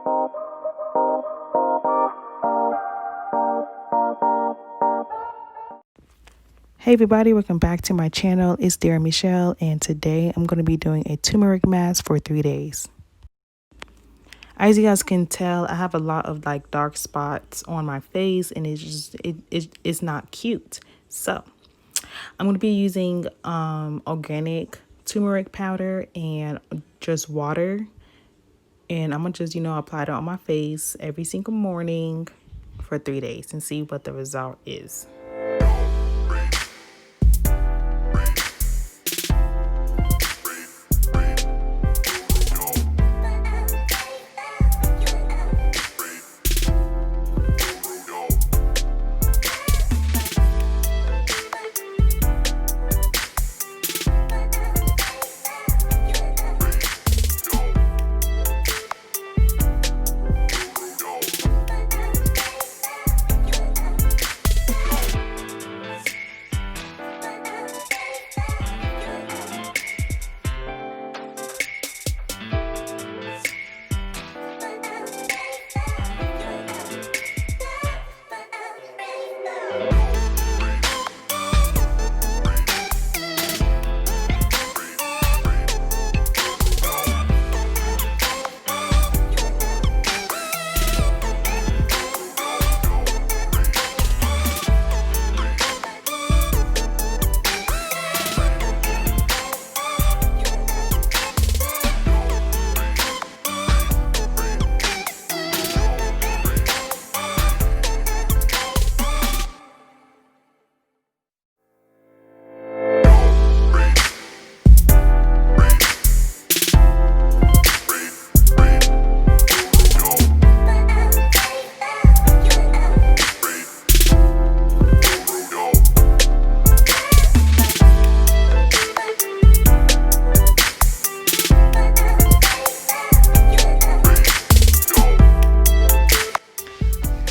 Hey everybody, welcome back to my channel. It's dear Michelle, and today I'm going to be doing a turmeric mask for 3 days. As you guys can tell, I have a lot of like dark spots on my face, and it's not cute. So I'm going to be using organic turmeric powder and just water, and I'm going to just apply it on my face every single morning for 3 days and see what the result is.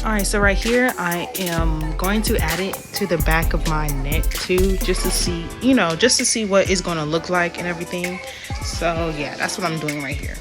Alright, so right here I am going to add it to the back of my neck too, just to see, just to see what it's going to look like and everything. So yeah, that's what I'm doing right here.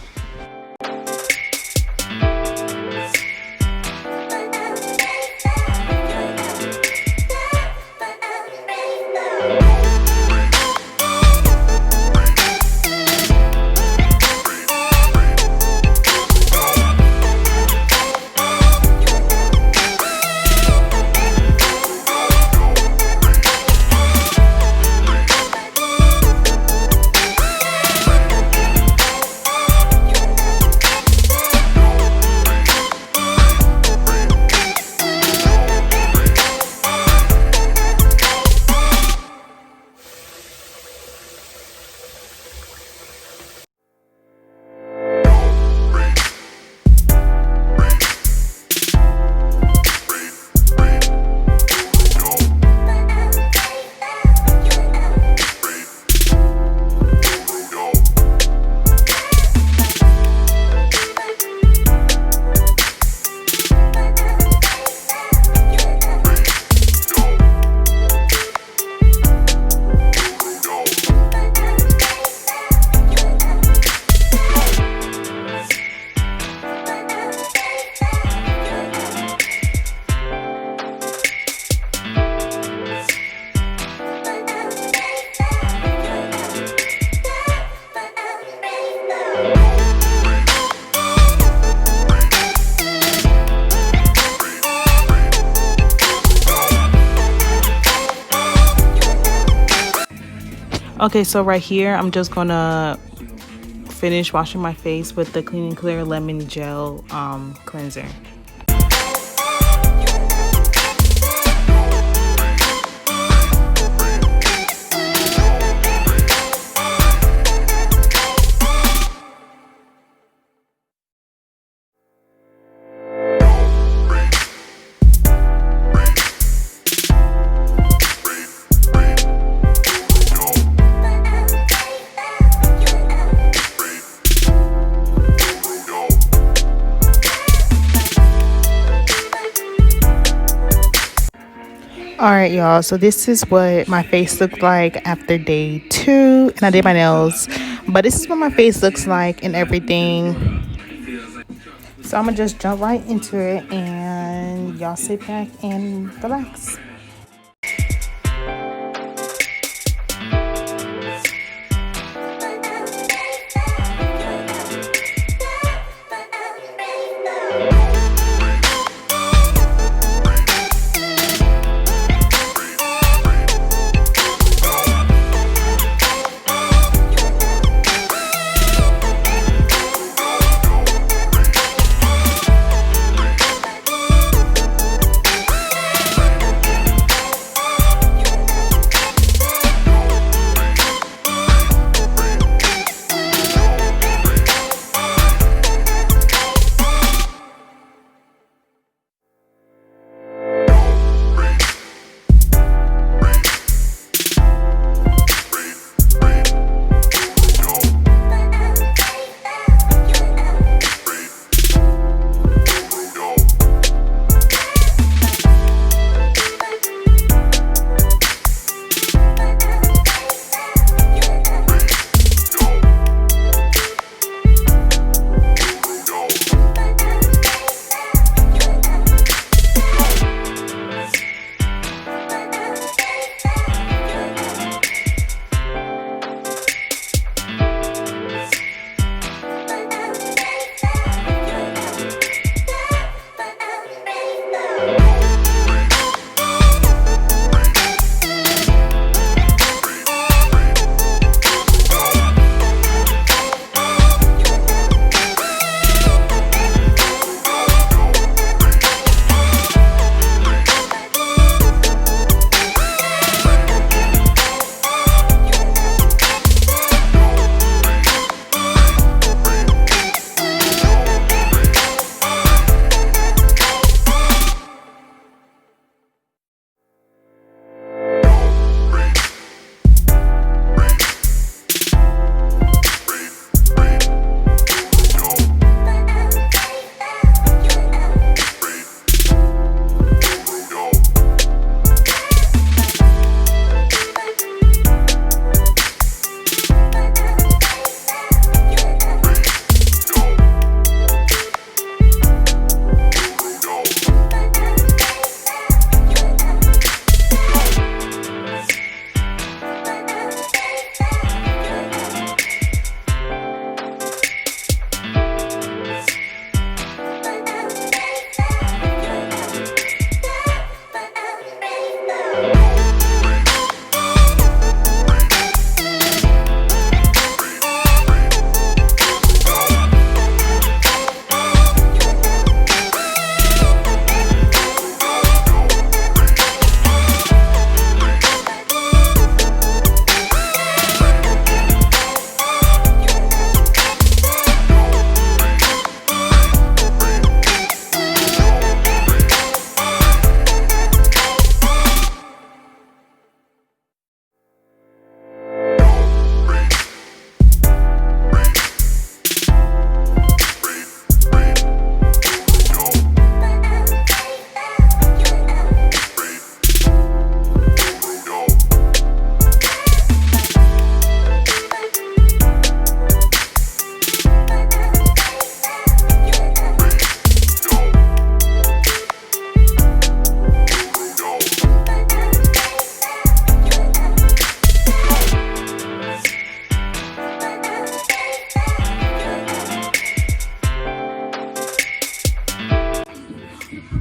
Okay, so right here I'm just gonna finish washing my face with the Clean and Clear Lemon Gel cleanser. Alright y'all, so this is what my face looked like after day 2, and I did my nails, but this is what my face looks like and everything. So I'm gonna just jump right into it, and y'all sit back and relax.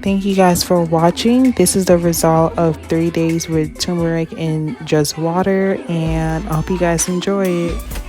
Thank you guys for watching. This is the result of 3 days with turmeric and just water, and I hope you guys enjoy it.